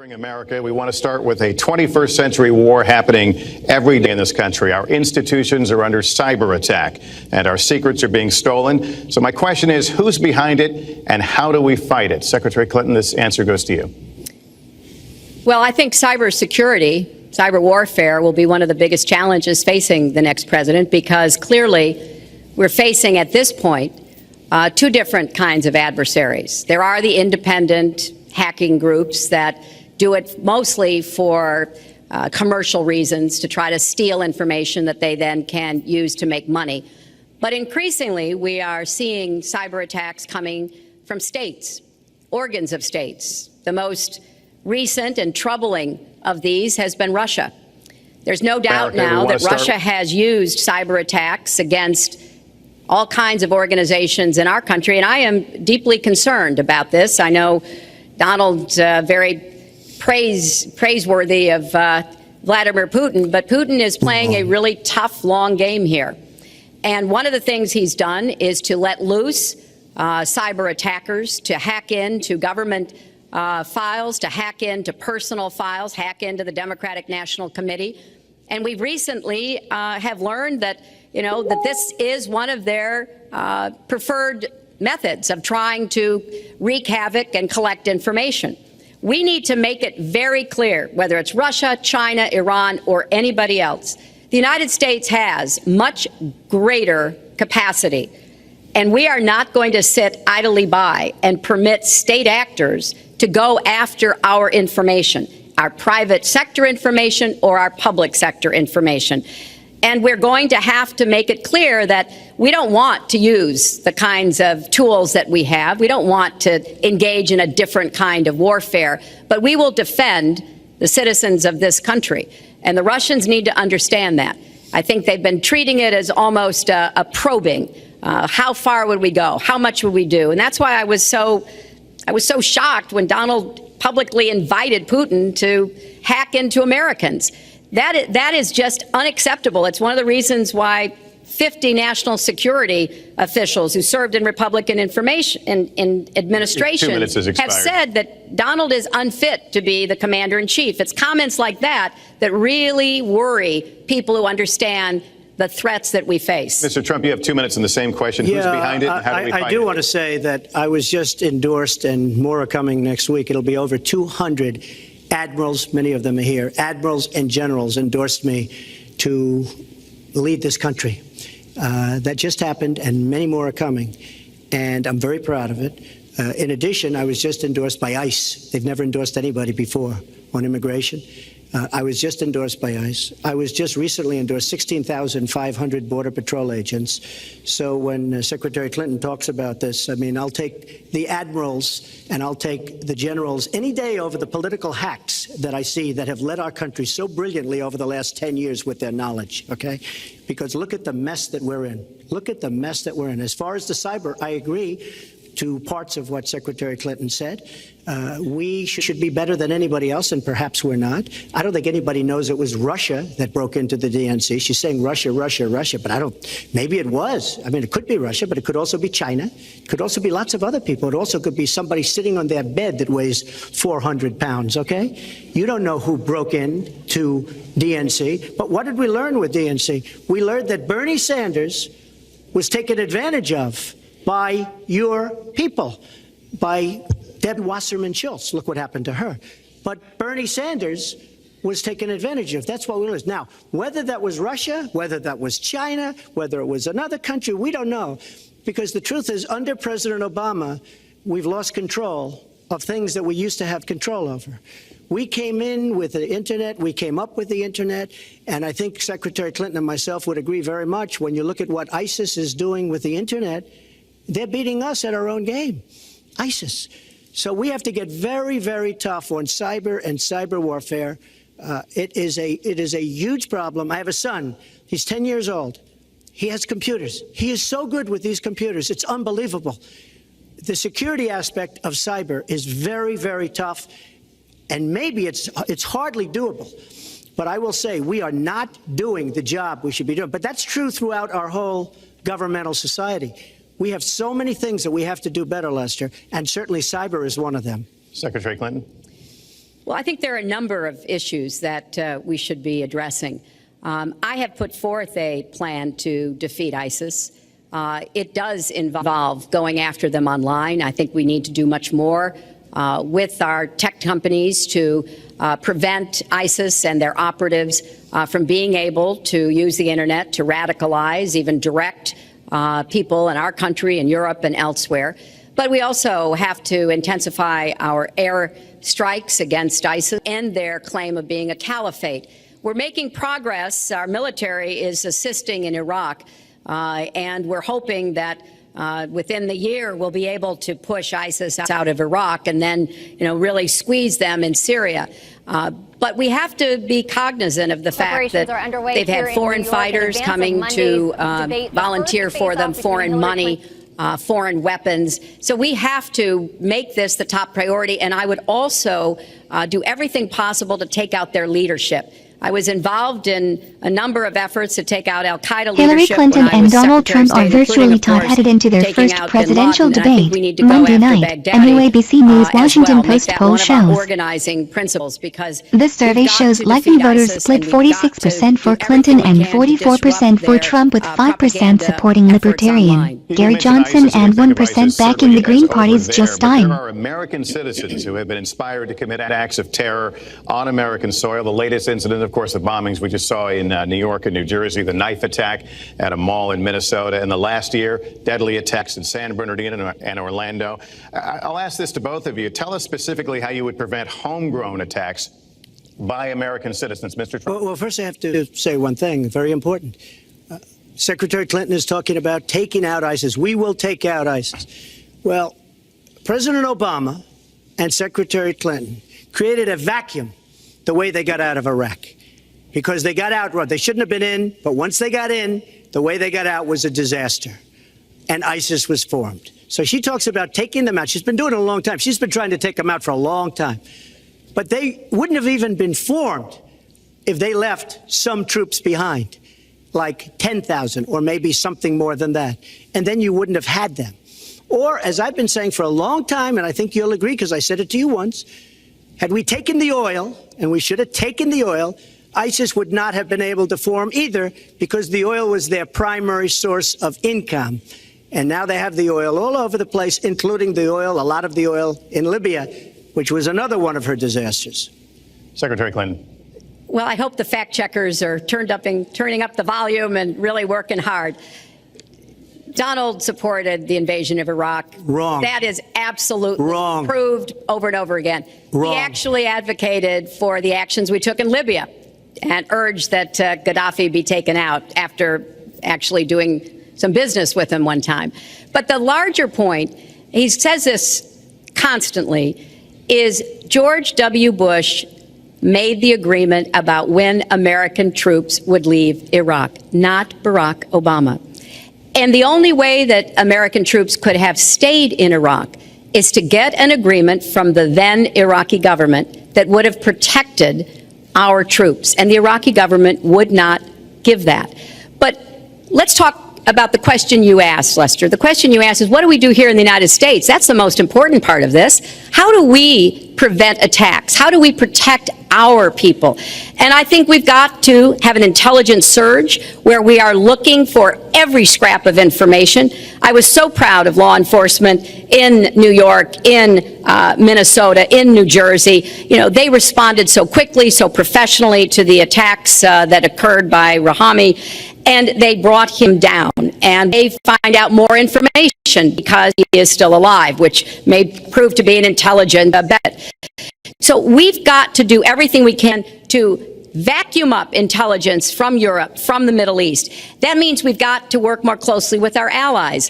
Morning, America. We want to start with a 21st century war happening every day in this country. Our institutions are under cyber attack and our secrets are being stolen. So my question is, who's behind it and how do we fight it? Secretary Clinton, this answer goes to you. Well, I think cybersecurity, cyber warfare will be one of the biggest challenges facing the next president, because clearly we're facing at this point two different kinds of adversaries. There are the independent hacking groups that do it mostly for commercial reasons, to try to steal information that they then can use to make money. But increasingly, we are seeing cyber attacks coming from states, organs of states. The most recent and troubling of these has been Russia. There's no doubt now that Russia has used cyber attacks against all kinds of organizations in our country, and I am deeply concerned about this. I know Donald's very praiseworthy of Vladimir Putin, but Putin is playing a really tough, long game here. And one of the things he's done is to let loose cyber attackers to hack into government files, to hack into personal files, hack into the Democratic National Committee. And we recently have learned that, that this is one of their preferred methods of trying to wreak havoc and collect information. We need to make it very clear, whether it's Russia, China, Iran, or anybody else, the United States has much greater capacity, and we are not going to sit idly by and permit state actors to go after our information, our private sector information or our public sector information. And we're going to have to make it clear that we don't want to use the kinds of tools that we have. We don't want to engage in a different kind of warfare, but we will defend the citizens of this country. And the Russians need to understand that. I think they've been treating it as almost a probing. How far would we go? How much would we do? And that's why I was so shocked when Donald publicly invited Putin to hack into Americans. That is just unacceptable. It's one of the reasons why 50 national security officials who served in Republican administration have said that Donald is unfit to be the commander-in-chief. It's comments like that that really worry people who understand the threats that we face. Mr. Trump, you have 2 minutes on the same question. Who's behind it? How do we fight I do want to say that I was just endorsed, and more are coming next week. It'll be over 200 admirals, many of them are here, admirals and generals endorsed me to lead this country. That just happened, and many more are coming, and I'm very proud of it. In addition, I was just endorsed by ICE. They've never endorsed anybody before on immigration. I was just endorsed by ICE. I was just recently endorsed 16,500 Border Patrol agents. So when Secretary Clinton talks about this, I mean, I'll take the admirals and I'll take the generals any day over the political hacks that I see that have led our country so brilliantly over the last 10 years with their knowledge, okay? Because look at the mess that we're in. Look at the mess that we're in. As far as the cyber, I agree to parts of what Secretary Clinton said. We should be better than anybody else, and perhaps we're not. I don't think anybody knows it was Russia that broke into the DNC. She's saying Russia, Russia, Russia, but maybe it was. I mean, it could be Russia, but it could also be China. It could also be lots of other people. It also could be somebody sitting on their bed that weighs 400 pounds, okay? You don't know who broke into DNC, but what did we learn with DNC? We learned that Bernie Sanders was taken advantage of by your people, by Deb Wasserman Schultz. Look what happened to her. But Bernie Sanders was taken advantage of. That's what we learned. Now, whether that was Russia, whether that was China, whether it was another country, we don't know. Because the truth is, under President Obama, we've lost control of things that we used to have control over. We came in with the Internet, we came up with the Internet, and I think Secretary Clinton and myself would agree very much when you look at what ISIS is doing with the Internet. They're beating us at our own game, ISIS. So we have to get very, very tough on cyber and cyber warfare. It is a huge problem. I have a son. He's 10 years old. He has computers. He is so good with these computers. It's unbelievable. The security aspect of cyber is very, very tough, and maybe it's hardly doable. But I will say we are not doing the job we should be doing. But that's true throughout our whole governmental society. We have so many things that we have to do better, Lester, and certainly cyber is one of them. Secretary Clinton. Well, I think there are a number of issues that we should be addressing. I have put forth a plan to defeat ISIS. It does involve going after them online. I think we need to do much more with our tech companies to prevent ISIS and their operatives from being able to use the internet to radicalize, even direct people in our country and Europe and elsewhere. But we also have to intensify our air strikes against ISIS and their claim of being a caliphate. We're making progress. Our military is assisting in Iraq, and we're hoping that within the year we'll be able to push ISIS out of Iraq and then, really squeeze them in Syria. But we have to be cognizant of the fact that they've had foreign fighters coming to volunteer for them, foreign money, foreign weapons. So we have to make this the top priority. And I would also do everything possible to take out their leadership. I was involved in a number of efforts to take out al-Qaeda Hillary leadership. Clinton and Donald Trump are virtually headed into their first presidential debate Monday night, a new ABC News Washington Post poll shows. Organizing principles, because this survey shows likely voters split 46% for Clinton and 44% for Trump, with 5% supporting Libertarian Gary Johnson and 1% backing the Green Party's Jill Stein. There are American citizens who have been inspired to commit acts of terror on American soil. The latest incident, of course, the bombings we just saw in New York and New Jersey, the knife attack at a mall in Minnesota, and the last year, deadly attacks in San Bernardino and Orlando. I'll ask this to both of you. Tell us specifically how you would prevent homegrown attacks by American citizens, Mr. Trump. Well, first I have to say one thing, very important. Secretary Clinton is talking about taking out ISIS. We will take out ISIS. Well, President Obama and Secretary Clinton created a vacuum the way they got out of Iraq. Because they got out, they shouldn't have been in, but once they got in, the way they got out was a disaster. And ISIS was formed. So she talks about taking them out. She's been doing it a long time. She's been trying to take them out for a long time. But they wouldn't have even been formed if they left some troops behind, like 10,000 or maybe something more than that. And then you wouldn't have had them. Or, as I've been saying for a long time, and I think you'll agree because I said it to you once, had we taken the oil, and we should have taken the oil, ISIS would not have been able to form either, because the oil was their primary source of income. And now they have the oil all over the place, including the oil, a lot of the oil in Libya, which was another one of her disasters. Secretary Clinton. Well, I hope the fact checkers are turning up the volume and really working hard. Donald supported the invasion of Iraq. Wrong. That is absolutely wrong. Proved over and over again. Wrong. He actually advocated for the actions we took in Libya and urged that Gaddafi be taken out after actually doing some business with him one time. But the larger point, he says this constantly, is George W. Bush made the agreement about when American troops would leave Iraq, not Barack Obama. And the only way that American troops could have stayed in Iraq is to get an agreement from the then Iraqi government that would have protected our troops. And the Iraqi government would not give that. But let's talk about the question you asked, Lester. The question you asked is, what do we do here in the United States? That's the most important part of this. How do we prevent attacks? How do we protect our people? And I think we've got to have an intelligence surge where we are looking for every scrap of information. I was so proud of law enforcement in New York, in Minnesota, in New Jersey. You know, they responded so quickly, so professionally to the attacks that occurred by Rahami, and they brought him down. And they find out more information because he is still alive, which may prove to be an intelligent bet. So we've got to do everything we can to vacuum up intelligence from Europe, from the Middle East. That means we've got to work more closely with our allies.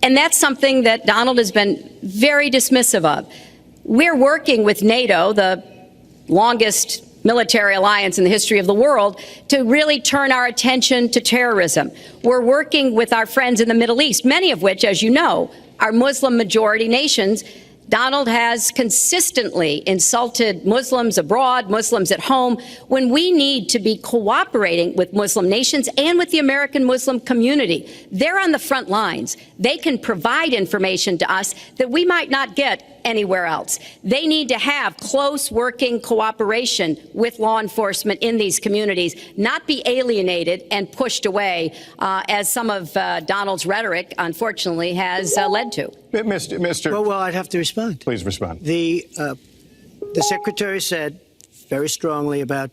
And that's something that Donald has been very dismissive of. We're working with NATO, the longest military alliance in the history of the world, to really turn our attention to terrorism. We're working with our friends in the Middle East, many of which, as you know, are Muslim majority nations Donald has consistently insulted Muslims abroad, Muslims at home, when we need to be cooperating with Muslim nations and with the American Muslim community. They're on the front lines. They can provide information to us that we might not get anywhere else. They need to have close working cooperation with law enforcement in these communities, not be alienated and pushed away, as some of Donald's rhetoric, unfortunately, has led to. Mr. Well, I'd have to respond. Please respond. The secretary said very strongly about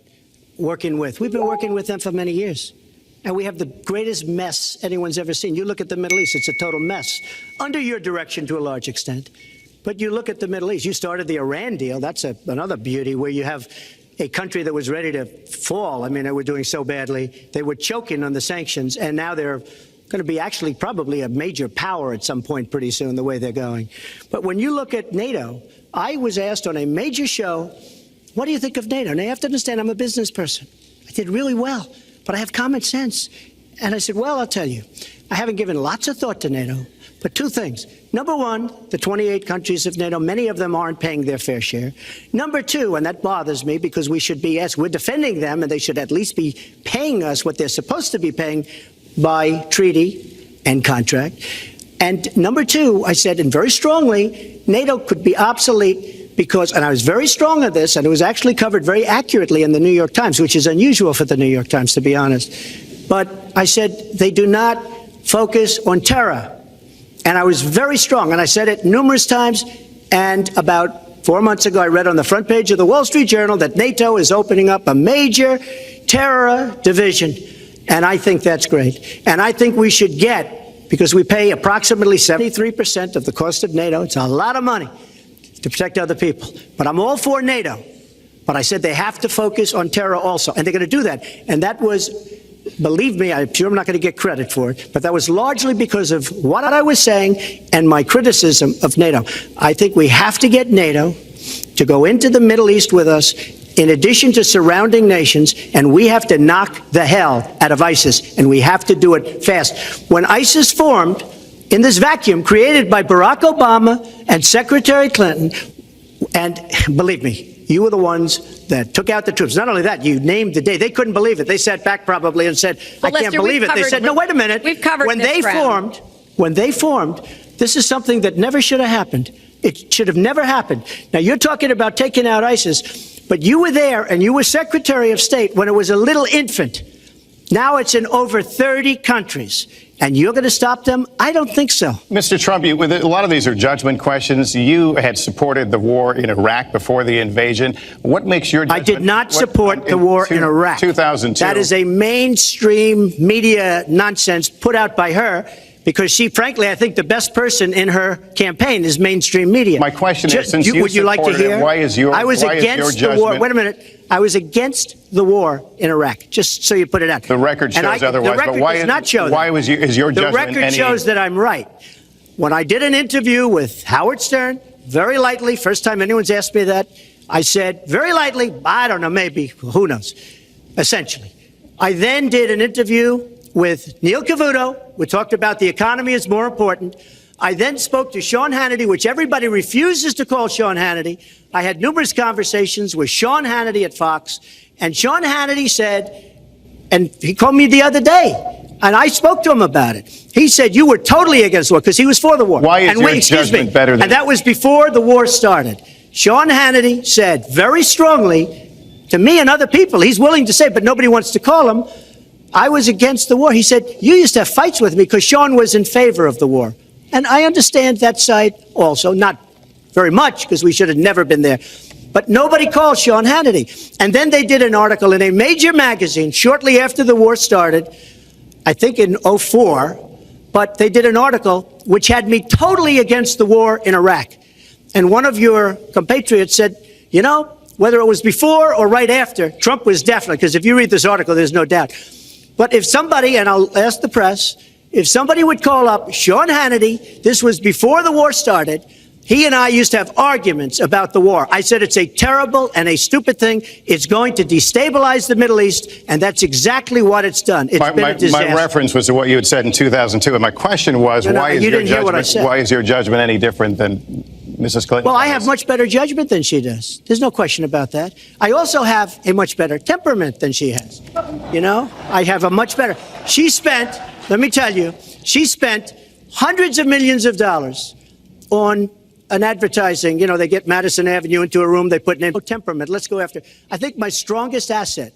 working with. We've been working with them for many years. And we have the greatest mess anyone's ever seen. You look at the Middle East, it's a total mess. Under your direction to a large extent. But you look at the Middle East, you started the Iran deal. That's another beauty where you have a country that was ready to fall. I mean, they were doing so badly. They were choking on the sanctions, and now they're going to be actually probably a major power at some point pretty soon, the way they're going. But when you look at NATO, I was asked on a major show, what do you think of NATO? And you have to understand, I'm a business person. I did really well, but I have common sense. And I said, well, I'll tell you, I haven't given lots of thought to NATO, but two things. Number one, the 28 countries of NATO, many of them aren't paying their fair share. Number two, and that bothers me because we should be, yes, we're defending them, and they should at least be paying us what they're supposed to be paying by treaty and contract. And number two, I said, and very strongly, NATO could be obsolete because, and I was very strong on this, and it was actually covered very accurately in the New York Times, which is unusual for the New York Times, to be honest. But I said, they do not focus on terror. And I was very strong, and I said it numerous times, and about 4 months ago, I read on the front page of the Wall Street Journal that NATO is opening up a major terror division, and I think that's great. And I think we should get, because we pay approximately 73% of the cost of NATO, it's a lot of money to protect other people, but I'm all for NATO. But I said they have to focus on terror also, and they're going to do that. And that was, believe me, I'm sure I'm not going to get credit for it, but that was largely because of what I was saying and my criticism of NATO. I think we have to get NATO to go into the Middle East with us, in addition to surrounding nations, and we have to knock the hell out of ISIS, and we have to do it fast. When ISIS formed in this vacuum created by Barack Obama and Secretary Clinton, and believe me, you were the ones that took out the troops. Not only that, you named the day. They couldn't believe it. They sat back probably and said, I can't believe it. They said, no, wait a minute. We've covered when they formed, this is something that never should have happened. It should have never happened. Now, you're talking about taking out ISIS, but you were there and you were Secretary of State when it was a little infant. Now it's in over 30 countries. And you're going to stop them? I don't think so. Mr. Trump, a lot of these are judgment questions. You had supported the war in Iraq before the invasion. What makes your judgment? I did not support the war in Iraq. 2002. That is a mainstream media nonsense put out by her because she, frankly, I think the best person in her campaign is mainstream media. My question is, since would you like to hear? Why is your war. Wait a minute. I was against the war in Iraq, just so you put it out. The record shows otherwise. The record but why does not show that. Why is your judgment? The record shows that I'm right. When I did an interview with Howard Stern, very lightly, first time anyone's asked me that, I said, very lightly, I don't know, maybe, who knows, essentially. I then did an interview with Neil Cavuto. We talked about the economy is more important. I then spoke to Sean Hannity, which everybody refuses to call Sean Hannity. I had numerous conversations with Sean Hannity at Fox, and Sean Hannity said, and he called me the other day, and I spoke to him about it. He said, you were totally against the war, because he was for the war. Why is your judgment better than... And that was before the war started. Sean Hannity said very strongly to me and other people, he's willing to say, but nobody wants to call him, I was against the war. He said, you used to have fights with me because Sean was in favor of the war. And I understand that side also, not very much, because we should have never been there. But nobody called Sean Hannity. And then they did an article in a major magazine shortly after the war started, I think in 2004, but they did an article which had me totally against the war in Iraq. And one of your compatriots said, you know, whether it was before or right after, Trump was definitely, because if you read this article, there's no doubt. But if somebody, and I'll ask the press, if somebody would call up Sean Hannity, this was before the war started, he and I used to have arguments about the war. I said it's a terrible and a stupid thing. It's going to destabilize the Middle East, and that's exactly what it's done. It's been a disaster. My reference was to what you had said in 2002, and my question was, why is your judgment any different than Mrs. Clinton? Well, I have much better judgment than she does. There's no question about that. I also have a much better temperament than she has. You know, I have a much better. She spent, let me tell you, she spent hundreds of millions of dollars on an advertising. You know, they get Madison Avenue into a room, they put in temperament. Let's go after. I think my strongest asset,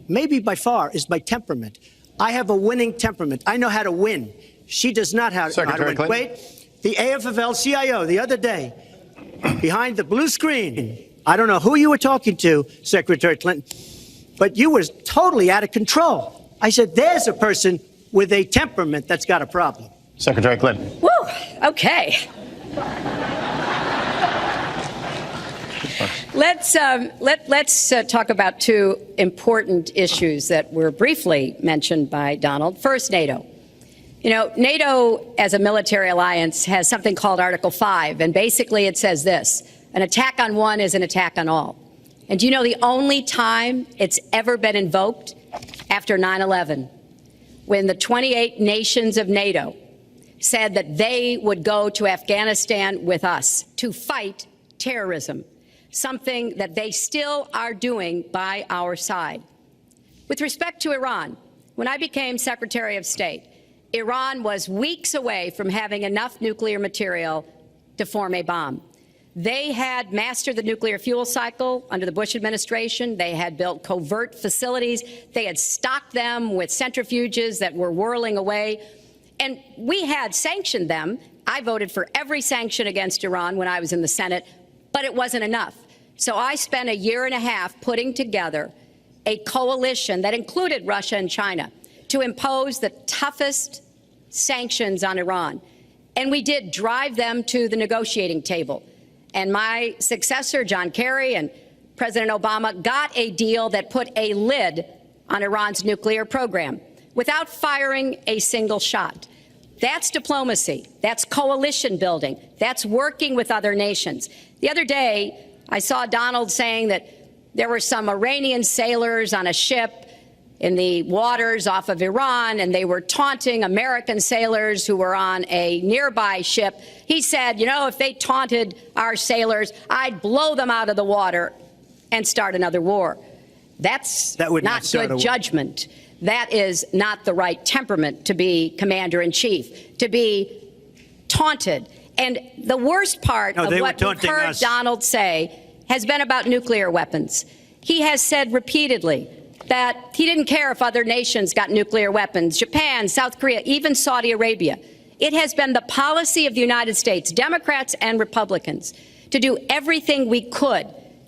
maybe by far, is my temperament. I have a winning temperament. I know how to win. She does not know how to win. Wait, the AFL-CIO the other day, behind the blue screen, I don't know who you were talking to, Secretary Clinton, but you were totally out of control. I said, there's a person with a temperament that's got a problem. Secretary Clinton. Woo, okay. Let's talk about two important issues that were briefly mentioned by Donald. First, NATO. You know, NATO as a military alliance has something called Article 5, and basically it says this: an attack on one is an attack on all. And do you know the only time it's ever been invoked? After 9/11, when the 28 nations of NATO said that they would go to Afghanistan with us to fight terrorism, something that they still are doing by our side. With respect to Iran, when I became Secretary of State, Iran was weeks away from having enough nuclear material to form a bomb. They had mastered the nuclear fuel cycle under the Bush administration. They had built covert facilities. They had stocked them with centrifuges that were whirling away. And we had sanctioned them. I voted for every sanction against Iran when I was in the Senate, but it wasn't enough. So I spent a year and a half putting together a coalition that included Russia and China to impose the toughest sanctions on Iran. And we did drive them to the negotiating table. And my successor, John Kerry, and President Obama got a deal that put a lid on Iran's nuclear program without firing a single shot. That's diplomacy. That's coalition building. That's working with other nations. The other day, I saw Donald saying that there were some Iranian sailors on a ship in the waters off of Iran, and they were taunting American sailors who were on a nearby ship. He said, you know, if they taunted our sailors, I'd blow them out of the water and start another war. That's not good judgment. That is not the right temperament to be commander-in-chief, to be taunted. And the worst part of what we've heard Donald say has been about nuclear weapons. He has said repeatedly that he didn't care if other nations got nuclear weapons, Japan, South Korea, even Saudi Arabia. It has been the policy of the United States, Democrats and Republicans, to do everything we could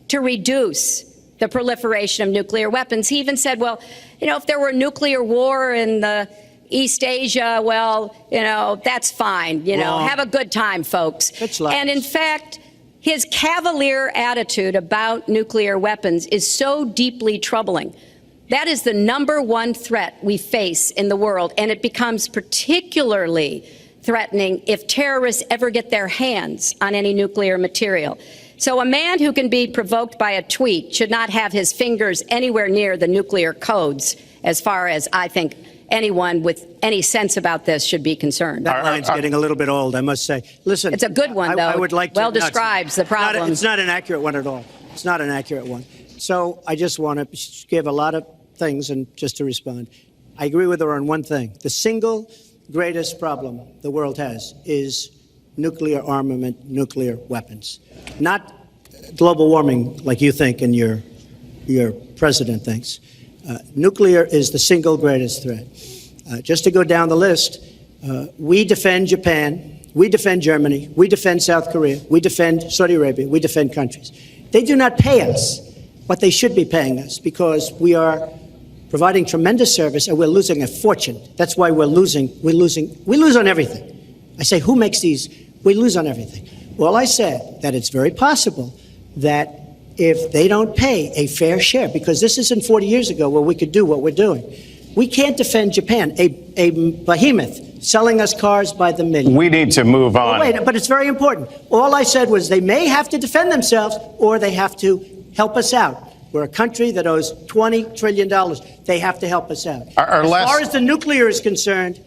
to reduce the proliferation of nuclear weapons. He even said, well, you know, if there were a nuclear war in the East Asia, well, you know, that's fine. You know, have a good time, folks. And in fact, his cavalier attitude about nuclear weapons is so deeply troubling. That is the #1 threat we face in the world, and it becomes particularly threatening if terrorists ever get their hands on any nuclear material. So a man who can be provoked by a tweet should not have his fingers anywhere near the nuclear codes, as far as I think anyone with any sense about this should be concerned. That line's getting a little bit old, I must say. Listen, it's a good one, though. I would like to, well describes the problem. It's not an accurate one at all. It's not an accurate one. So I just want to give a lot of things, and just to respond, I agree with her on one thing. The single greatest problem the world has is nuclear armament, nuclear weapons. Not global warming like you think and your president thinks. Nuclear is the single greatest threat. Just to go down the list, we defend Japan, we defend Germany, we defend South Korea, we defend Saudi Arabia, we defend countries. They do not pay us what they should be paying us because we are providing tremendous service and we're losing a fortune. That's why we're losing. We lose on everything. I say, who makes these? We lose on everything. Well, I said that it's very possible that if they don't pay a fair share, because this isn't 40 years ago where we could do what we're doing. We can't defend Japan, a behemoth selling us cars by the million. We need to move on. Wait, but it's very important. All I said was they may have to defend themselves or they have to help us out. We're a country that owes $20 trillion. They have to help us out. As far as the nuclear is concerned,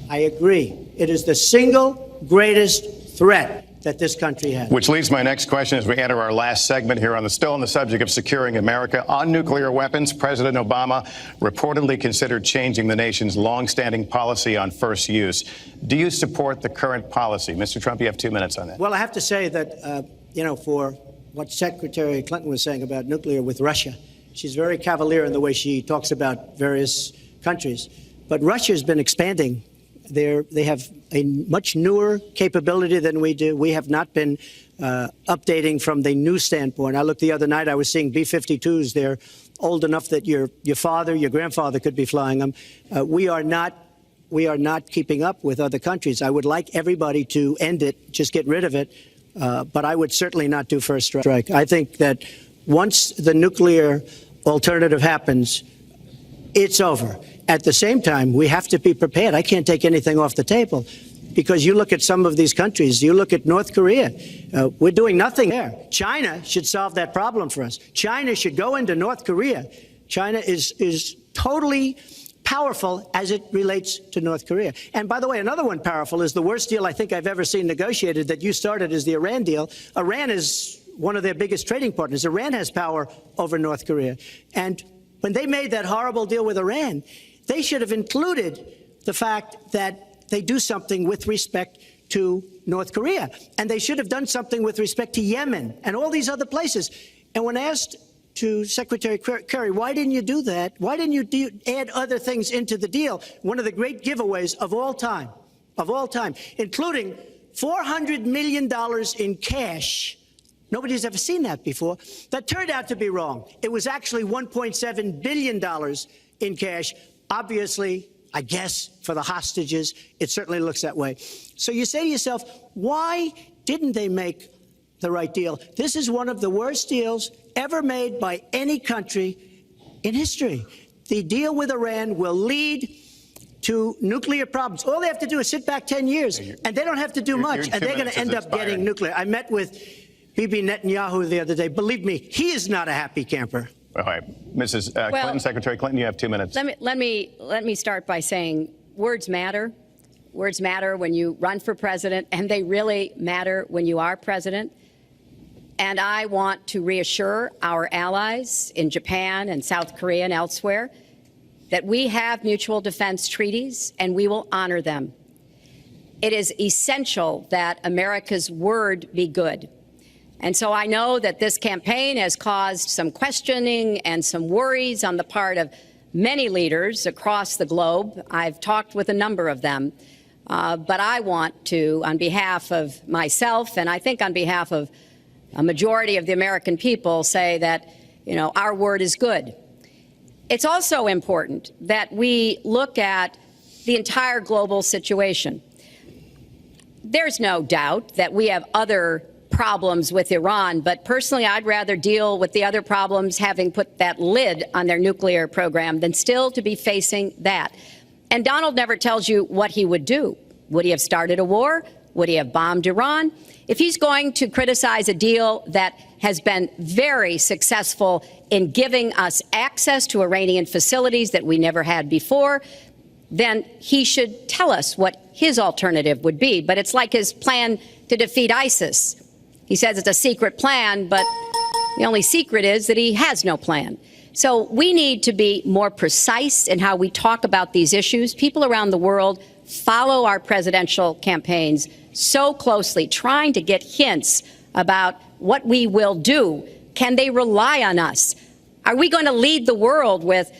I agree. It is the single greatest threat that this country has. Which leads my next question as we enter our last segment here still on the subject of securing America. On nuclear weapons, President Obama reportedly considered changing the nation's longstanding policy on first use. Do you support the current policy? Mr. Trump, you have 2 minutes on that. Well, I have to say that, for what Secretary Clinton was saying about nuclear with Russia, she's very cavalier in the way she talks about various countries. But Russia has been expanding. They have a much newer capability than we do. We have not been updating from the new standpoint. I looked the other night, I was seeing B-52s. They're old enough that your father, your grandfather could be flying them. We are not keeping up with other countries. I would like everybody to end it, just get rid of it. But I would certainly not do first strike. I think that once the nuclear alternative happens, it's over. At the same time, we have to be prepared. I can't take anything off the table because you look at some of these countries, you look at North Korea, we're doing nothing there. China should solve that problem for us. China should go into North Korea. China is totally powerful as it relates to North Korea. And by the way, another one powerful is the worst deal I think I've ever seen negotiated that you started is the Iran deal. Iran is one of their biggest trading partners. Iran has power over North Korea. And when they made that horrible deal with Iran, they should have included the fact that they do something with respect to North Korea. And they should have done something with respect to Yemen and all these other places. And when asked to Secretary Kerry, why didn't you do that? Why didn't you add other things into the deal? One of the great giveaways of all time, including $400 million in cash. Nobody's ever seen that before. That turned out to be wrong. It was actually $1.7 billion in cash. Obviously, I guess, for the hostages, it certainly looks that way. So you say to yourself, why didn't they make the right deal? This is one of the worst deals ever made by any country in history. The deal with Iran will lead to nuclear problems. All they have to do is sit back 10 years, and they don't have to do much, and they're going to end up getting nuclear. I met with Bibi Netanyahu the other day. Believe me, he is not a happy camper. All right, Mrs. Clinton, Secretary Clinton, you have 2 minutes. Let me start by saying words matter. Words matter when you run for president, and they really matter when you are president. And I want to reassure our allies in Japan and South Korea and elsewhere that we have mutual defense treaties and we will honor them. It is essential that America's word be good. And so I know that this campaign has caused some questioning and some worries on the part of many leaders across the globe. I've talked with a number of them. But I want to, on behalf of myself and I think on behalf of a majority of the American people, say that, our word is good. It's also important that we look at the entire global situation. There's no doubt that we have other problems with Iran, but personally, I'd rather deal with the other problems having put that lid on their nuclear program than still to be facing that. And Donald never tells you what he would do. Would he have started a war? Would he have bombed Iran? If he's going to criticize a deal that has been very successful in giving us access to Iranian facilities that we never had before, then he should tell us what his alternative would be. But it's like his plan to defeat ISIS. He says it's a secret plan, but the only secret is that he has no plan. So we need to be more precise in how we talk about these issues. People around the world follow our presidential campaigns so closely, trying to get hints about what we will do. Can they rely on us? Are we going to lead the world with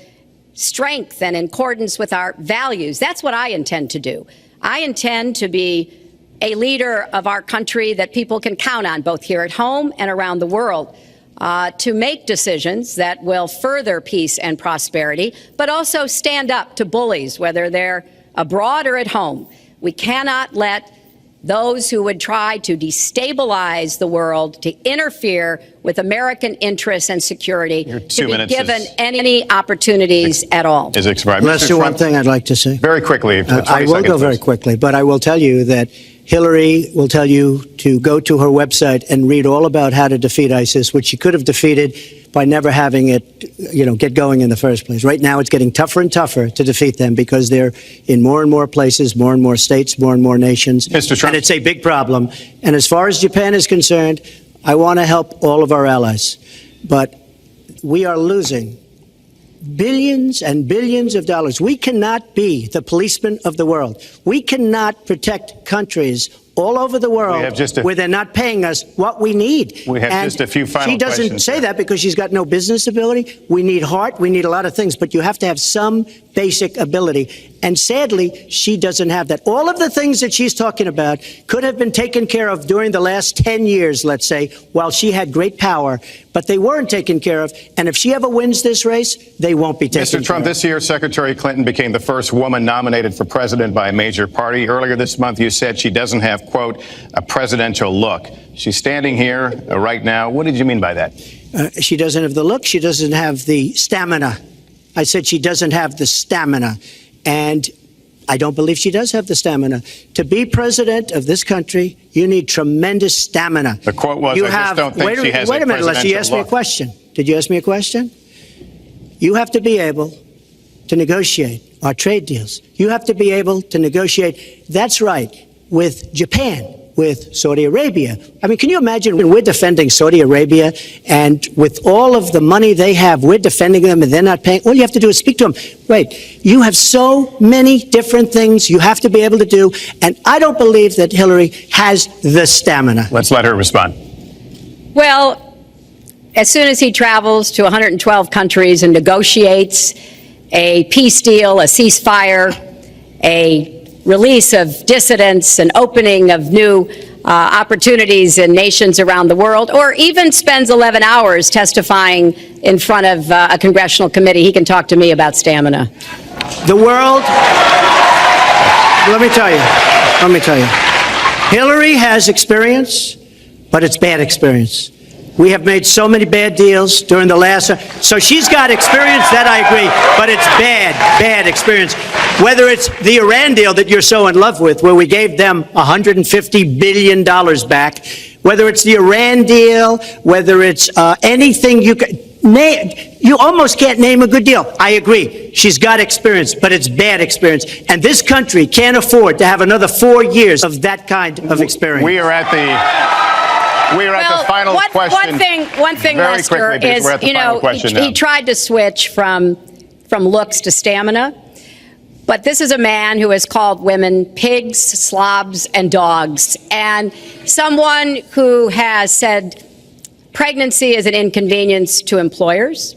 strength and in accordance with our values? That's what I intend to do. I intend to be a leader of our country that people can count on, both here at home and around the world, to make decisions that will further peace and prosperity, but also stand up to bullies, whether they're abroad or at home. We cannot let those who would try to destabilize the world, to interfere with American interests and security, to be given any opportunities at all. Is expired. Let's do one thing I'd like to say. Very quickly. I will go very quickly, but I will tell you that Hillary will tell you to go to her website and read all about how to defeat ISIS, which she could have defeated by never having it get going in the first place. Right now, it's getting tougher and tougher to defeat them because they're in more and more places, more and more states, more and more nations. Mr. Trump. And it's a big problem. And as far as Japan is concerned, I want to help all of our allies. But we are losing billions and billions of dollars. We cannot be the policeman of the world. We cannot protect countries all over the world where they're not paying us what we need. We have just a few final questions. She doesn't say that because she's got no business ability. We need heart. We need a lot of things. But you have to have some basic ability. And sadly, she doesn't have that. All of the things that she's talking about could have been taken care of during the last 10 years, let's say, while she had great power. But they weren't taken care of. And if she ever wins this race, they won't be taken care of. Mr. Trump, this year, Secretary Clinton became the first woman nominated for president by a major party. Earlier this month, you said she doesn't have, quote, a presidential look. She's standing here right now. What did you mean by that? She doesn't have the look. She doesn't have the stamina. I said she doesn't have the stamina. And I don't believe she does have the stamina. To be president of this country, you need tremendous stamina. The quote was, I just don't think she has a presidential look. Wait a minute, Leslie, you asked me a question. Did you ask me a question? You have to be able to negotiate our trade deals. You have to be able to negotiate, that's right, with Japan, with Saudi Arabia. I mean, can you imagine when we're defending Saudi Arabia and with all of the money they have, we're defending them and they're not paying? All you have to do is speak to them. Wait, you have so many different things you have to be able to do, and I don't believe that Hillary has the stamina. Let's let her respond. Well, as soon as he travels to 112 countries and negotiates a peace deal, a ceasefire, a release of dissidents, an opening of new opportunities in nations around the world, or even spends 11 hours testifying in front of a congressional committee, he can talk to me about stamina. The world, let me tell you, Hillary has experience, but it's bad experience. We have made so many bad deals during the last, so she's got experience, that I agree, but it's bad experience. Whether it's the Iran deal that you're so in love with, where we gave them $150 billion back, whether it's the Iran deal, whether it's anything you can name, you almost can't name a good deal. I agree. She's got experience, but it's bad experience. And this country can't afford to have another 4 years of that kind of experience. We are at the final question. One thing, Lester, is, he tried to switch from looks to stamina. But this is a man who has called women pigs, slobs, and dogs. And someone who has said pregnancy is an inconvenience to employers,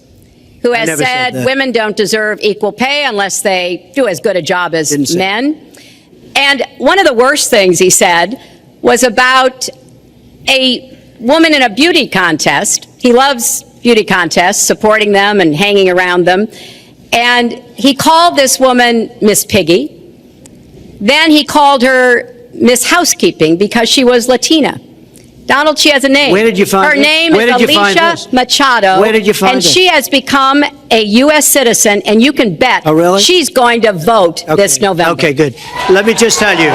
who has said women don't deserve equal pay unless they do as good a job as men. And one of the worst things he said was about a woman in a beauty contest. He loves beauty contests, supporting them and hanging around them. And he called this woman Miss Piggy. Then he called her Miss Housekeeping because she was Latina. Donald, she has a name. Where did you find her name is Alicia Machado. Where did you find and her? she has become a U.S. citizen, and you can bet she's going to vote this November. Okay, good. Let me just tell you.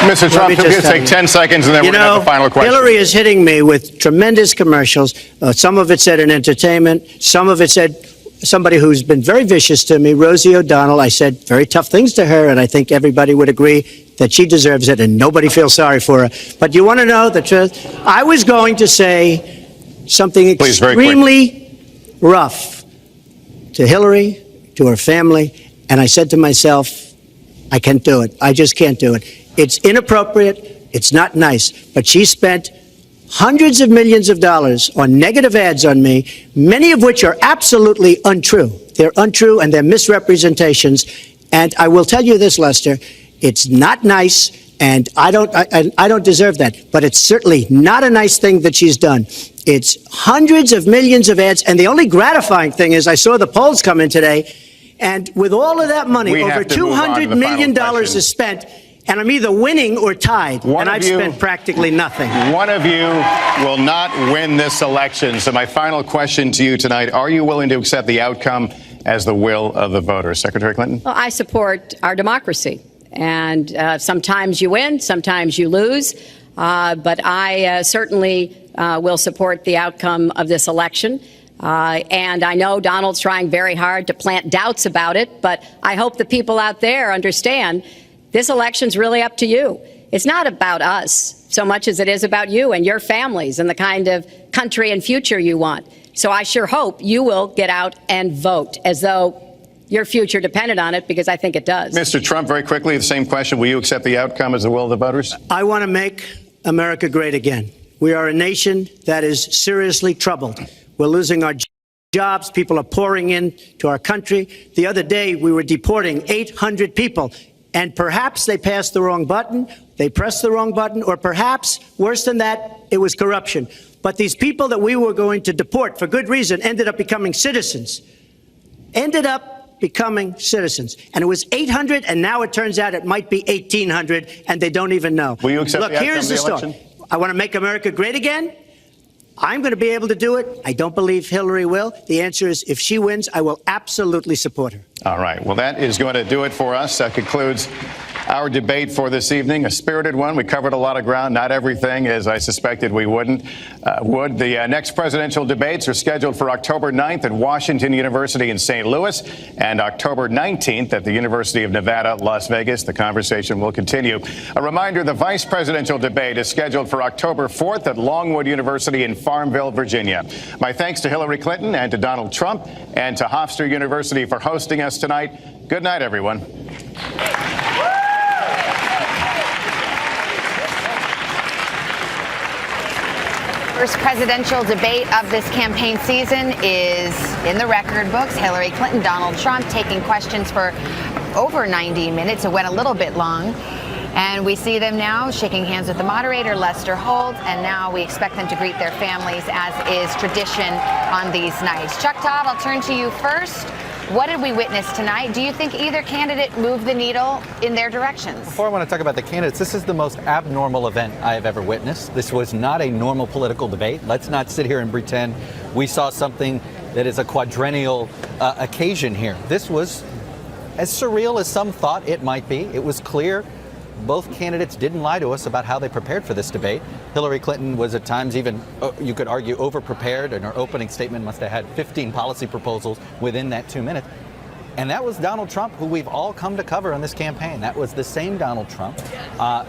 Mr. Trump, we'll take 10 seconds, and then we're going to have a final question. Hillary is hitting me with tremendous commercials. Some of it said in entertainment. Some of it said somebody who's been very vicious to me, Rosie O'Donnell. I said very tough things to her, and I think everybody would agree that she deserves it, and nobody feels sorry for her. But you want to know the truth? I was going to say something extremely rough to Hillary, to her family, and I said to myself, I can't do it. I just can't do it. It's inappropriate. It's not nice. But she spent hundreds of millions of dollars on negative ads on me, many of which are absolutely untrue. They're untrue and they're misrepresentations. And I will tell you this, Lester, it's not nice, and I don't deserve that. But it's certainly not a nice thing that she's done. It's hundreds of millions of ads, and the only gratifying thing is I saw the polls come in today, and with all of that money, over $200 million is spent, and I'm either winning or tied, and I've spent practically nothing. One of you will not win this election. So my final question to you tonight, are you willing to accept the outcome as the will of the voters? Secretary Clinton? Well, I support our democracy. And sometimes you win, sometimes you lose. But I certainly will support the outcome of this election. And I know Donald's trying very hard to plant doubts about it, but I hope the people out there understand this election's really up to you. It's not about us so much as it is about you and your families and the kind of country and future you want. So I sure hope you will get out and vote as though your future depended on it, because I think it does. Mr. Trump, very quickly, the same question. Will you accept the outcome as the will of the voters? I want to make America great again. We are a nation that is seriously troubled. We're losing our jobs. People are pouring into our country. The other day, we were deporting 800 people, and perhaps they passed the wrong button, they pressed the wrong button, or perhaps, worse than that, it was corruption. But these people that we were going to deport for good reason ended up becoming citizens. And it was 800, and now it turns out it might be 1,800, and they don't even know. Will you accept Look, the outcome here's of the the story. election? I want to make America great again. I'm going to be able to do it. I don't believe Hillary will. The answer is, if she wins, I will absolutely support her. All right. Well, that is going to do it for us. That concludes our debate for this evening. A spirited one. We covered a lot of ground. Not everything, as I suspected we would. The next presidential debates are scheduled for October 9th at Washington University in St. Louis and October 19th at the University of Nevada, Las Vegas. The conversation will continue. A reminder, the vice presidential debate is scheduled for October 4th at Longwood University in Farmville, Virginia. My thanks to Hillary Clinton and to Donald Trump and to Hofstra University for hosting us tonight. Good night, everyone. First presidential debate of this campaign season is in the record books. Hillary Clinton, Donald Trump taking questions for over 90 minutes. It went a little bit long. And we see them now shaking hands with the moderator, Lester Holt, and now we expect them to greet their families, as is tradition on these nights. Chuck Todd, I'll turn to you first. What did we witness tonight? Do you think either candidate moved the needle in their directions? Before I want to talk about the candidates, this is the most abnormal event I have ever witnessed. This was not a normal political debate. Let's not sit here and pretend we saw something that is a quadrennial occasion here. This was as surreal as some thought it might be. It was clear both candidates didn't lie to us about how they prepared for this debate. Hillary Clinton was at times even, you could argue, over-prepared, and her opening statement must have had 15 policy proposals within that 2 minutes. And that was Donald Trump, who we've all come to cover on this campaign. That was the same Donald Trump,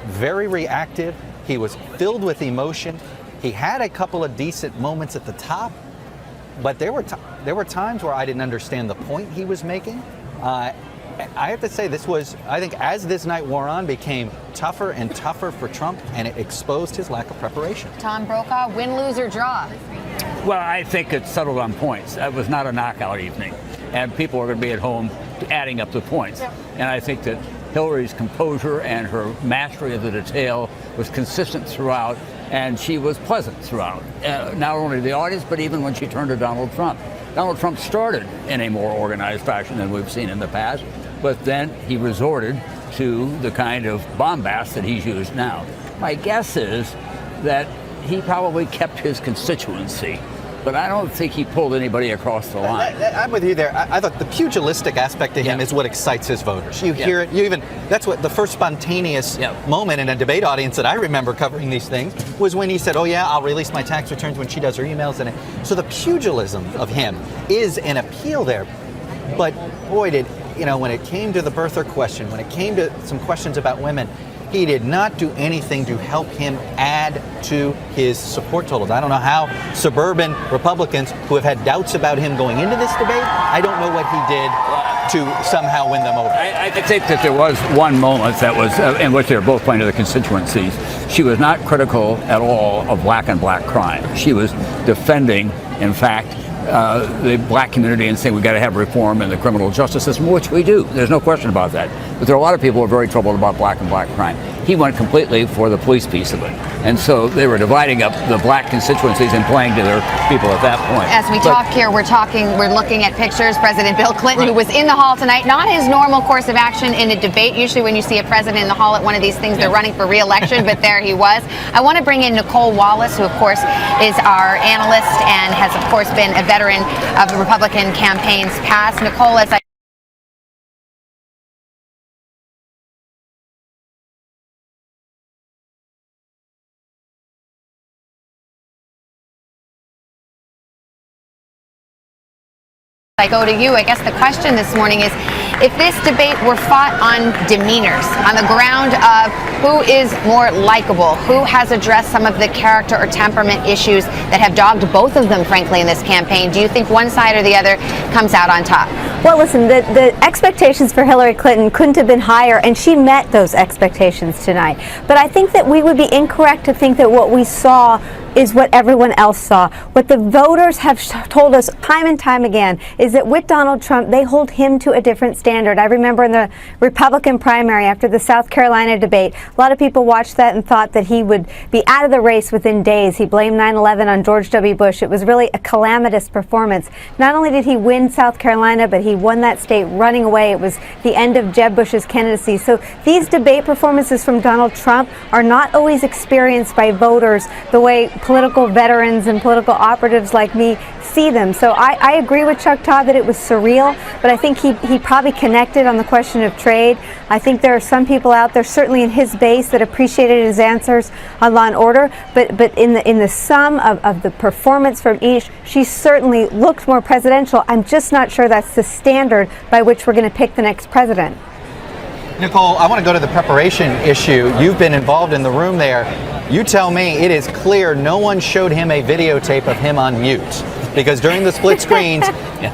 very reactive. He was filled with emotion. He had a couple of decent moments at the top, but there were times where I didn't understand the point he was making. I have to say, this was, I think, as this night wore on, became tougher and tougher for Trump, and it exposed his lack of preparation. Tom Brokaw, win, lose, or draw? Well, I think it's settled on points. That was not a knockout evening, and people are going to be at home adding up the points. And I think that Hillary's composure and her mastery of the detail was consistent throughout, and she was pleasant throughout. Not only the audience, but even when she turned to Donald Trump. Donald Trump started in a more organized fashion than we've seen in the past, but then he resorted to the kind of bombast that he's used now. My guess is that he probably kept his constituency, but I don't think he pulled anybody across the line. I'm with you there. I thought the pugilistic aspect to him is what excites his voters. You hear it, that's what the first spontaneous moment in a debate audience that I remember covering these things was when he said, oh yeah, I'll release my tax returns when she does her emails. So the pugilism of him is an appeal there. But boy, when it came to the birther question, when it came to some questions about women, he did not do anything to help him add to his support totals. I don't know how suburban Republicans who have had doubts about him going into this debate, I don't know what he did to somehow win them over. I think that there was one moment that was in which they were both playing to the constituencies. She was not critical at all of black and black crime. She was defending, in fact, the black community and saying we've got to have reform in the criminal justice system, which we do. There's no question about that. But there are a lot of people who are very troubled about black and black crime. He went completely for the police piece of it. And so they were dividing up the black constituencies and playing to their people at that point. As we talk here, we're looking at pictures. President Bill Clinton, who was in the hall tonight, not his normal course of action in a debate. Usually when you see a president in the hall at one of these things, they're running for re-election, but there he was. I want to bring in Nicole Wallace, who of course is our analyst and has of course been a veteran of the Republican campaigns past. Nicole, as I I go to you. I guess the question this morning is, if this debate were fought on demeanors, on the ground of who is more likable, who has addressed some of the character or temperament issues that have dogged both of them, frankly, in this campaign, do you think one side or the other comes out on top? Well, listen, the expectations for Hillary Clinton couldn't have been higher, and she met those expectations tonight. But I think that we would be incorrect to think that what we saw is what everyone else saw. What the voters have told us time and time again is that with Donald Trump, they hold him to a different standard. I remember in the Republican primary after the South Carolina debate, a lot of people watched that and thought that he would be out of the race within days. He blamed 9/11 on George W. Bush. It was really a calamitous performance. Not only did he win South Carolina, but he won that state running away. It was the end of Jeb Bush's candidacy. So these debate performances from Donald Trump are not always experienced by voters the way political veterans and political operatives like me see them. So I agree with Chuck Todd that it was surreal, but I think he probably connected on the question of trade. I think there are some people out there, certainly in his base, that appreciated his answers on law and order, but in the sum of the performance from each, she certainly looked more presidential. I'm just not sure that's the standard by which we're going to pick the next president. Nicole, I want to go to the preparation issue. You've been involved in the room there. You tell me it is clear no one showed him a videotape of him on mute. Because during the split screens,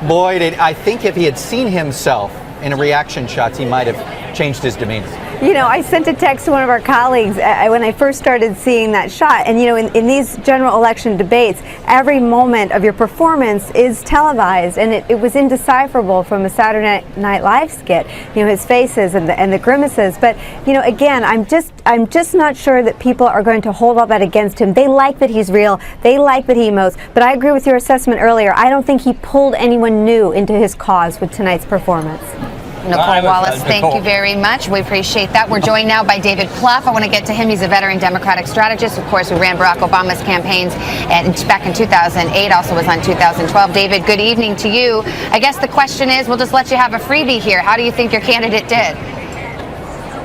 boy, I think if he had seen himself in a reaction shots, he might have changed his demeanor. You know, I sent a text to one of our colleagues when I first started seeing that shot. And, you know, in these general election debates, every moment of your performance is televised. And it was indecipherable from a Saturday Night Live skit, you know, his faces and the grimaces. But, you know, again, I'm just not sure that people are going to hold all that against him. They like that he's real. They like that he emotes. But I agree with your assessment earlier. I don't think he pulled anyone new into his cause with tonight's performance. Nicole Wallace, thank you very much. We appreciate that. We're joined now by David Plouffe. I want to get to him. He's a veteran Democratic strategist, of course, who ran Barack Obama's campaigns and back in 2008, also was on 2012. David, good evening to you. I guess the question is, we'll just let you have a freebie here. How do you think your candidate did?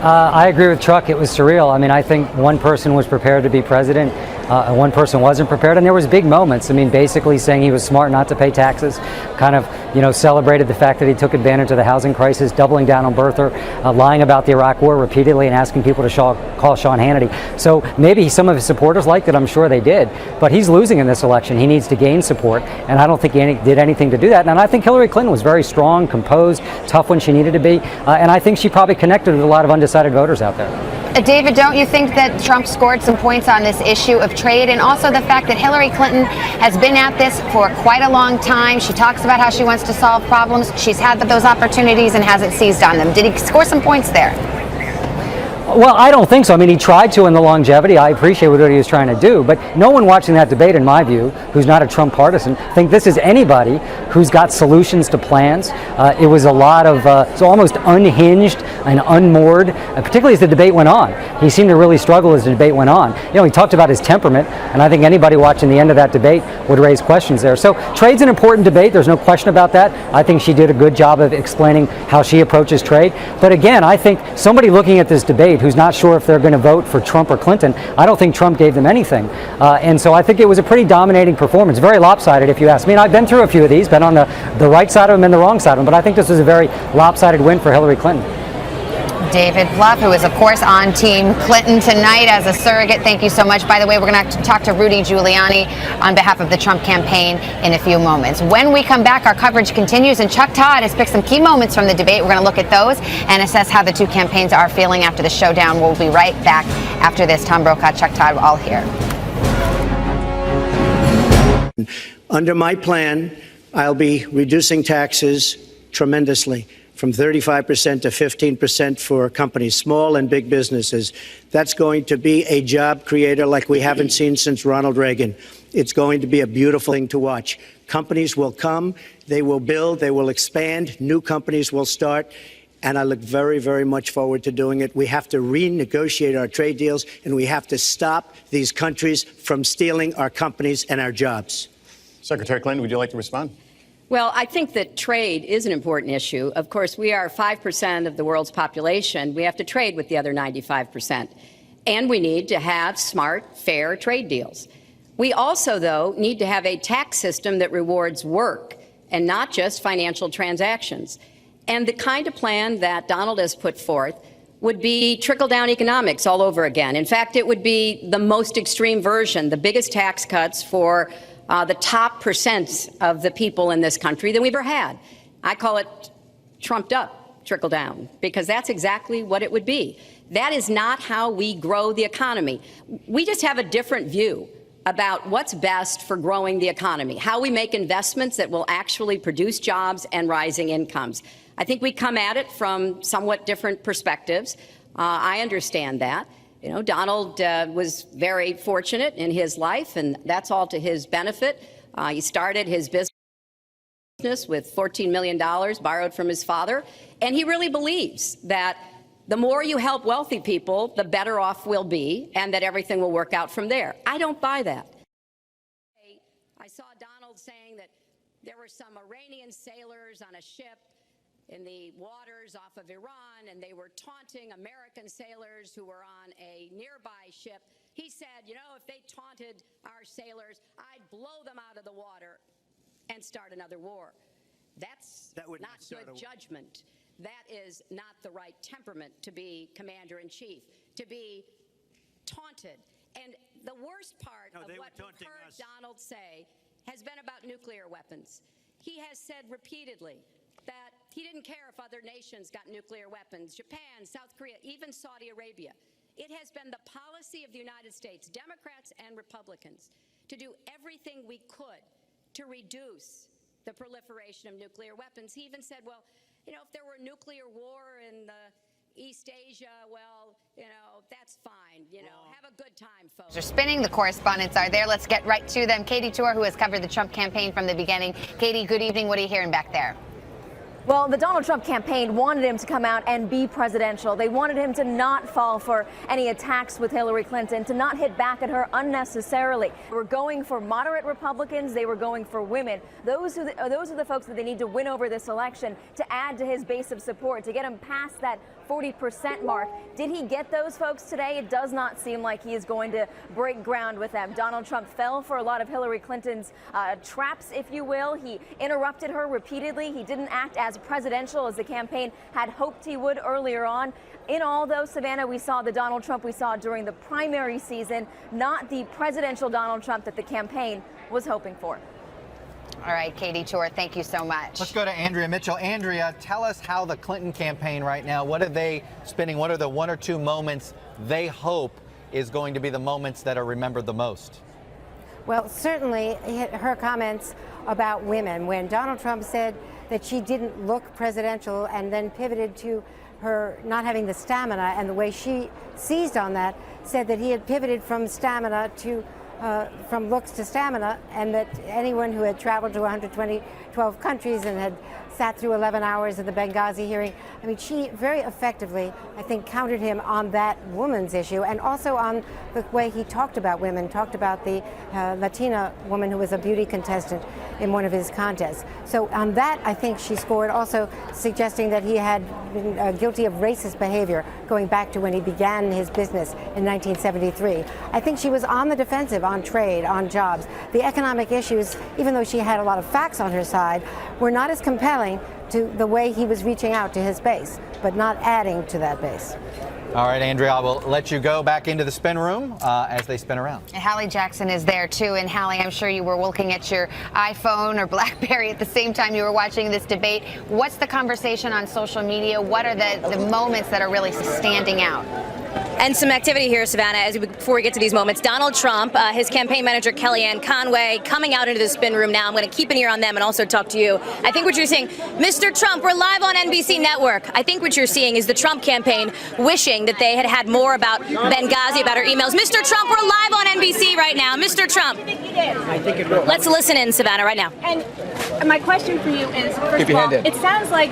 I agree with Chuck. It was surreal. I mean, I think one person was prepared to be president. And one person wasn't prepared, and there was big moments. I mean, basically saying he was smart not to pay taxes, kind of, you know, celebrated the fact that he took advantage of the housing crisis, doubling down on birther, lying about the Iraq War repeatedly, and asking people to call Sean Hannity. So maybe some of his supporters liked it. I'm sure they did. But he's losing in this election. He needs to gain support, and I don't think he did anything to do that. And I think Hillary Clinton was very strong, composed, tough when she needed to be, and I think she probably connected with a lot of undecided voters out there. David, don't you think that Trump scored some points on this issue of trade, and also the fact that Hillary Clinton has been at this for quite a long time? She talks about how she wants to solve problems. She's had those opportunities and hasn't seized on them. Did he score some points there? Well, I don't think so. I mean, he tried to in the longevity. I appreciate what he was trying to do. But no one watching that debate, in my view, who's not a Trump partisan, think this is anybody who's got solutions to plans. It was a lot of, so almost unhinged and unmoored, particularly as the debate went on. He seemed to really struggle as the debate went on. You know, he talked about his temperament, and I think anybody watching the end of that debate would raise questions there. So trade's an important debate. There's no question about that. I think she did a good job of explaining how she approaches trade. But again, I think somebody looking at this debate who's not sure if they're going to vote for Trump or Clinton, I don't think Trump gave them anything. And so I think it was a pretty dominating performance, very lopsided if you ask me. And I've been through a few of these, been on the right side of them and the wrong side of them, but I think this was a very lopsided win for Hillary Clinton. David Plouffe, who is, of course, on Team Clinton tonight as a surrogate. Thank you so much. By the way, we're going to talk to Rudy Giuliani on behalf of the Trump campaign in a few moments. When we come back, our coverage continues, and Chuck Todd has picked some key moments from the debate. We're going to look at those and assess how the two campaigns are feeling after the showdown. We'll be right back after this. Tom Brokaw, Chuck Todd, all here. Under my plan, I'll be reducing taxes tremendously, from 35% to 15% for companies, small and big businesses. That's going to be a job creator like we haven't seen since Ronald Reagan. It's going to be a beautiful thing to watch. Companies will come, they will build, they will expand, new companies will start, and I look very, very much forward to doing it. We have to renegotiate our trade deals, and we have to stop these countries from stealing our companies and our jobs. Secretary Clinton, would you like to respond? Well, I think that trade is an important issue. Of course, we are 5% of the world's population. We have to trade with the other 95%. And we need to have smart, fair trade deals. We also, though, need to have a tax system that rewards work and not just financial transactions. And the kind of plan that Donald has put forth would be trickle-down economics all over again. In fact, it would be the most extreme version, the biggest tax cuts for the top percent of the people in this country than we've ever had. I call it trumped up trickle-down, because that's exactly what it would be. That is not how we grow the economy. We just have a different view about what's best for growing the economy, how we make investments that will actually produce jobs and rising incomes. I think we come at it from somewhat different perspectives. I understand that. You know, Donald was very fortunate in his life, and that's all to his benefit. He started his business with $14 million borrowed from his father, and he really believes that the more you help wealthy people, the better off we'll be, and that everything will work out from there. I don't buy that. I saw Donald saying that there were some Iranian sailors on a ship in the waters off of Iran, and they were taunting American sailors who were on a nearby ship. He said, you know, if they taunted our sailors, I'd blow them out of the water and start another war. That's not good judgment. That is not the right temperament to be commander-in-chief, to be taunted. And the worst part of what we've heard Donald say has been about nuclear weapons. He has said repeatedly that he didn't care if other nations got nuclear weapons, Japan, South Korea, even Saudi Arabia. It has been the policy of the United States, Democrats and Republicans, to do everything we could to reduce the proliferation of nuclear weapons. He even said, well, you know, if there were a nuclear war in East Asia, well, you know, that's fine. You know, have a good time, folks. They're spinning. The correspondents are there. Let's get right to them. Katie Tour, who has covered the Trump campaign from the beginning. Katie, good evening. What are you hearing back there? Well, the Donald Trump campaign wanted him to come out and be presidential. They wanted him to not fall for any attacks with Hillary Clinton, to not hit back at her unnecessarily. They were going for moderate Republicans. They were going for women. Those are the folks that they need to win over this election to add to his base of support, to get him past that 40% mark. Did he get those folks today? It does not seem like he is going to break ground with them. Donald Trump fell for a lot of Hillary Clinton's traps, if you will. He interrupted her repeatedly. He didn't act as presidential as the campaign had hoped he would earlier on. In all, though, Savannah, we saw the Donald Trump we saw during the primary season, not the presidential Donald Trump that the campaign was hoping for. All right, Katie Tour, thank you so much. Let's go to Andrea Mitchell. Andrea, tell us how the Clinton campaign right now, what are they spinning? What are the one or two moments they hope is going to be the moments that are remembered the most? Well, certainly her comments about women. When Donald Trump said that she didn't look presidential and then pivoted to her not having the stamina, and the way she seized on that, said that he had pivoted from stamina to from looks to stamina, and that anyone who had traveled to 12 countries and had sat through 11 hours of the Benghazi hearing, I mean, she very effectively, I think, countered him on that woman's issue, and also on the way he talked about women, talked about the Latina woman who was a beauty contestant in one of his contests. So on that, I think she scored, also suggesting that he had been guilty of racist behavior going back to when he began his business in 1973. I think she was on the defensive on trade, on jobs. The economic issues, even though she had a lot of facts on her side, were not as compelling to the way he was reaching out to his base, but not adding to that base. All right, Andrea, I will let you go back into the spin room as they spin around. And Hallie Jackson is there, too. And Hallie, I'm sure you were looking at your iPhone or BlackBerry at the same time you were watching this debate. What's the conversation on social media? What are the moments that are really standing out? And some activity here, Savannah, before we get to these moments. Donald Trump, his campaign manager, Kellyanne Conway, coming out into the spin room now. I'm going to keep an ear on them and also talk to you. I think what you're seeing, Mr. Trump, we're live on NBC Network. I think what you're seeing is the Trump campaign wishing that they had had more about Benghazi, about her emails. Mr. Trump, we're live on NBC right now. Mr. Trump. Let's listen in, Savannah, right now. And my question for you is, first of all, it sounds like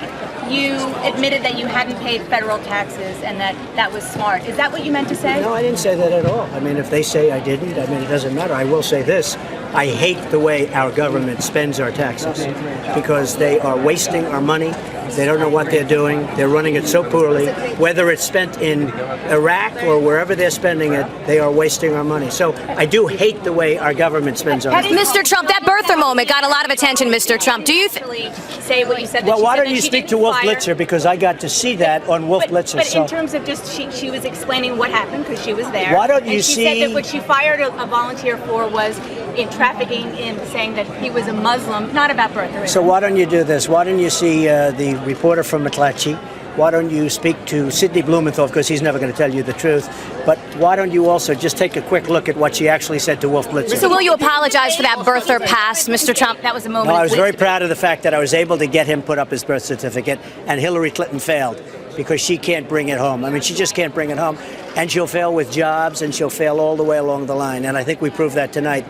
you admitted that you hadn't paid federal taxes and that was smart. Is that what you meant to say? No, I didn't say that at all. I mean, if they say I didn't, I mean, it doesn't matter. I will say this. I hate the way our government spends our taxes because they are wasting our money. They don't know what they're doing. They're running it so poorly. Whether it's spent in Iraq or wherever they're spending it, they are wasting our money. So I do hate the way our government spends our money. Mr. Trump, that birther moment got a lot of attention, Mr. Trump. Do you say what you said? Well, why don't you speak to Wolf Blitzer, because I got to see that on Wolf Blitzer. But in terms of just, she was explaining what happened because she was there. Why don't you and she said that what she fired a volunteer for was in trafficking, in saying that he was a Muslim, not about birther. So why don't you do this? Why don't you see the reporter from McClatchy? Why don't you speak to Sidney Blumenthal, because he's never going to tell you the truth. But why don't you also just take a quick look at what she actually said to Wolf Blitzer? So will you apologize for that birther pass, Mr. Trump? That was a moment. No, I was very proud of the fact that I was able to get him put up his birth certificate, and Hillary Clinton failed because she can't bring it home. I mean, she just can't bring it home. And she'll fail with jobs, and she'll fail all the way along the line. And I think we proved that tonight.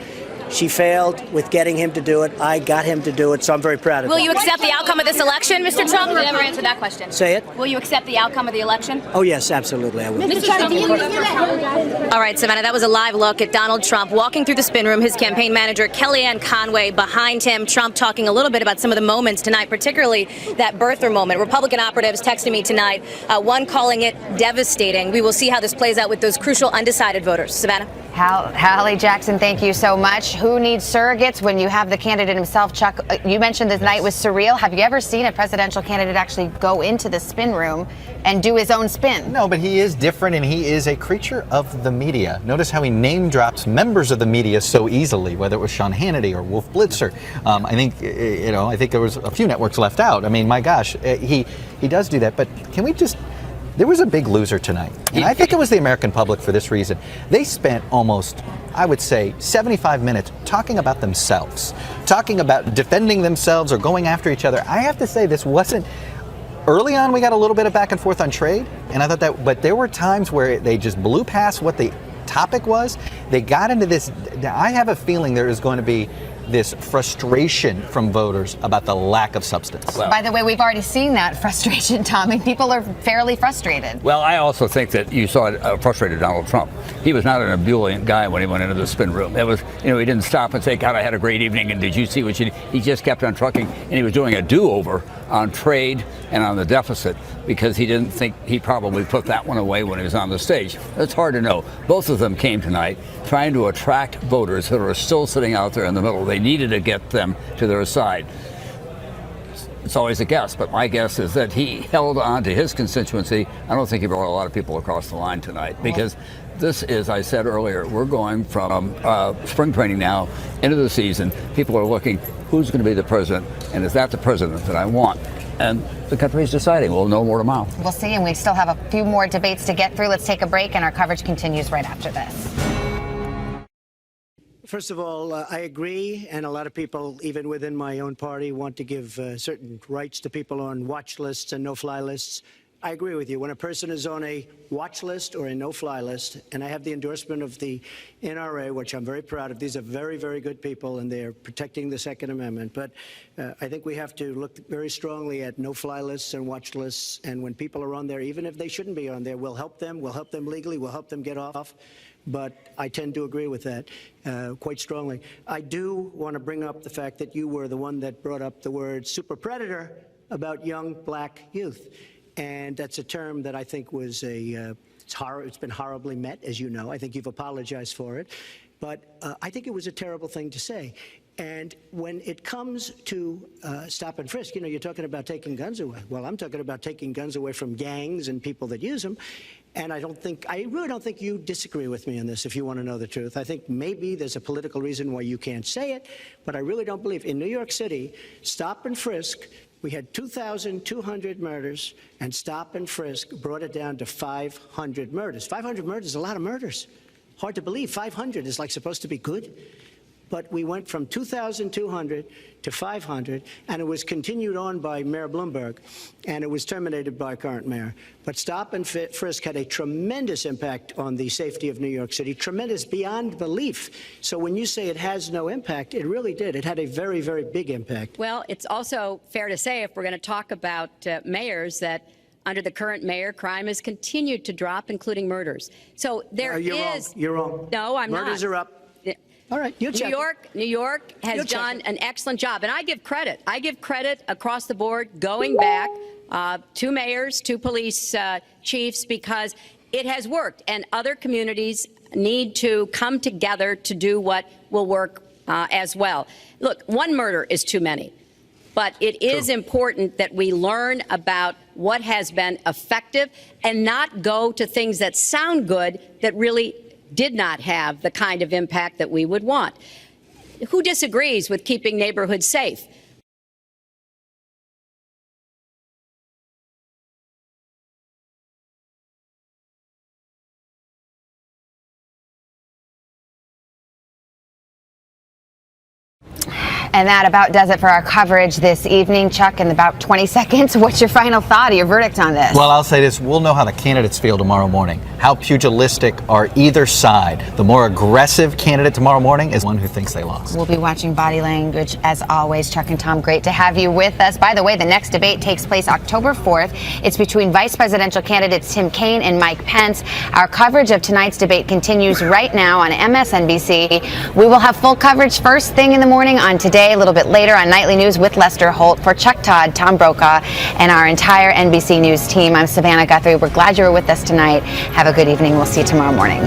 She failed with getting him to do it. I got him to do it, so I'm very proud of Will that. you accept the outcome of this election, Mr. Trump? You never answered that question. Say it. Will you accept the outcome of the election? Oh, yes, absolutely, I will. Mr. Trump, all right, Savannah, that was a live look at Donald Trump walking through the spin room, his campaign manager, Kellyanne Conway, behind him. Trump talking a little bit about some of the moments tonight, particularly that birther moment. Republican operatives texting me tonight, one calling it devastating. We will see how this plays out with those crucial undecided voters. Savannah? Hallie Jackson, thank you so much. Who needs surrogates when you have the candidate himself? Chuck, you mentioned this night was surreal. Have you ever seen a presidential candidate actually go into the spin room and do his own spin? No, but he is different, and he is a creature of the media. Notice how he name drops members of the media so easily, whether it was Sean Hannity or Wolf Blitzer. I think there was a few networks left out. I mean, my gosh, he does do that. But can we just... There was a big loser tonight, and I think it was the American public for this reason. They spent almost, I would say, 75 minutes talking about themselves, talking about defending themselves or going after each other. I have to say, this wasn't... Early on, we got a little bit of back and forth on trade, and I thought that, but there were times where they just blew past what the topic was. They got into this... I have a feeling there is going to be this frustration from voters about the lack of substance. Well, by the way, we've already seen that frustration, Tommy. People are fairly frustrated. Well, I also think that you saw frustrated Donald Trump. He was not an ebullient guy when he went into the spin room. It was, he didn't stop and say, God, I had a great evening, and did you see what you did? He just kept on trucking, and he was doing a do-over on trade and on the deficit because he didn't think he probably put that one away when he was on the stage. It's hard to know. Both of them came tonight trying to attract voters that are still sitting out there in the middle. They needed to get them to their side. It's always a guess, but my guess is that he held on to his constituency. I don't think he brought a lot of people across the line tonight because this is, I said earlier, we're going from spring training now into the season. People are looking, who's going to be the president, and is that the president that I want? And the country's deciding. We'll know more tomorrow. We'll see, and we still have a few more debates to get through. Let's take a break, and our coverage continues right after this. First of all, I agree, and a lot of people, even within my own party, want to give certain rights to people on watch lists and no-fly lists. I agree with you. When a person is on a watch list or a no-fly list, and I have the endorsement of the NRA, which I'm very proud of. These are very, very good people, and they're protecting the Second Amendment. But I think we have to look very strongly at no-fly lists and watch lists. And when people are on there, even if they shouldn't be on there, we'll help them. We'll help them legally. We'll help them get off. But I tend to agree with that quite strongly. I do want to bring up the fact that you were the one that brought up the word super predator about young black youth. And that's a term that I think was it's been horribly met, as you know. I think you've apologized for it. But I think it was a terrible thing to say. And when it comes to stop and frisk, you're talking about taking guns away. Well, I'm talking about taking guns away from gangs and people that use them. And I really don't think you disagree with me on this, if you want to know the truth. I think maybe there's a political reason why you can't say it, but I really don't believe. In New York City, stop and frisk, we had 2,200 murders, and stop and frisk brought it down to 500 murders. 500 murders is a lot of murders. Hard to believe. 500 is like supposed to be good. But we went from 2,200 to 500, and it was continued on by Mayor Bloomberg, and it was terminated by current mayor. But stop and frisk had a tremendous impact on the safety of New York City, tremendous beyond belief. So when you say it has no impact, it really did. It had a very, very big impact. Well, it's also fair to say, if we're going to talk about mayors, that under the current mayor, crime has continued to drop, including murders. So there You're is... wrong. You're wrong. No, I'm not. Murders are up. All right, you check. New York has You'll check done it. an excellent job, and I give credit. I give credit across the board, going back to mayors, to police chiefs, because it has worked, and other communities need to come together to do what will work as well. Look, one murder is too many, but it is important that we learn about what has been effective and not go to things that sound good that really did not have the kind of impact that we would want. Who disagrees with keeping neighborhoods safe? And that about does it for our coverage this evening. Chuck, in about 20 seconds, what's your final thought or your verdict on this? Well, I'll say this. We'll know how the candidates feel tomorrow morning. How pugilistic are either side? The more aggressive candidate tomorrow morning is one who thinks they lost. We'll be watching body language as always. Chuck and Tom, great to have you with us. By the way, the next debate takes place October 4th. It's between vice presidential candidates Tim Kaine and Mike Pence. Our coverage of tonight's debate continues right now on MSNBC. We will have full coverage first thing in the morning on Today, a little bit later on Nightly News with Lester Holt. For Chuck Todd, Tom Brokaw, and our entire NBC News team, I'm Savannah Guthrie. We're glad you were with us tonight. Have a good evening. We'll see you tomorrow morning.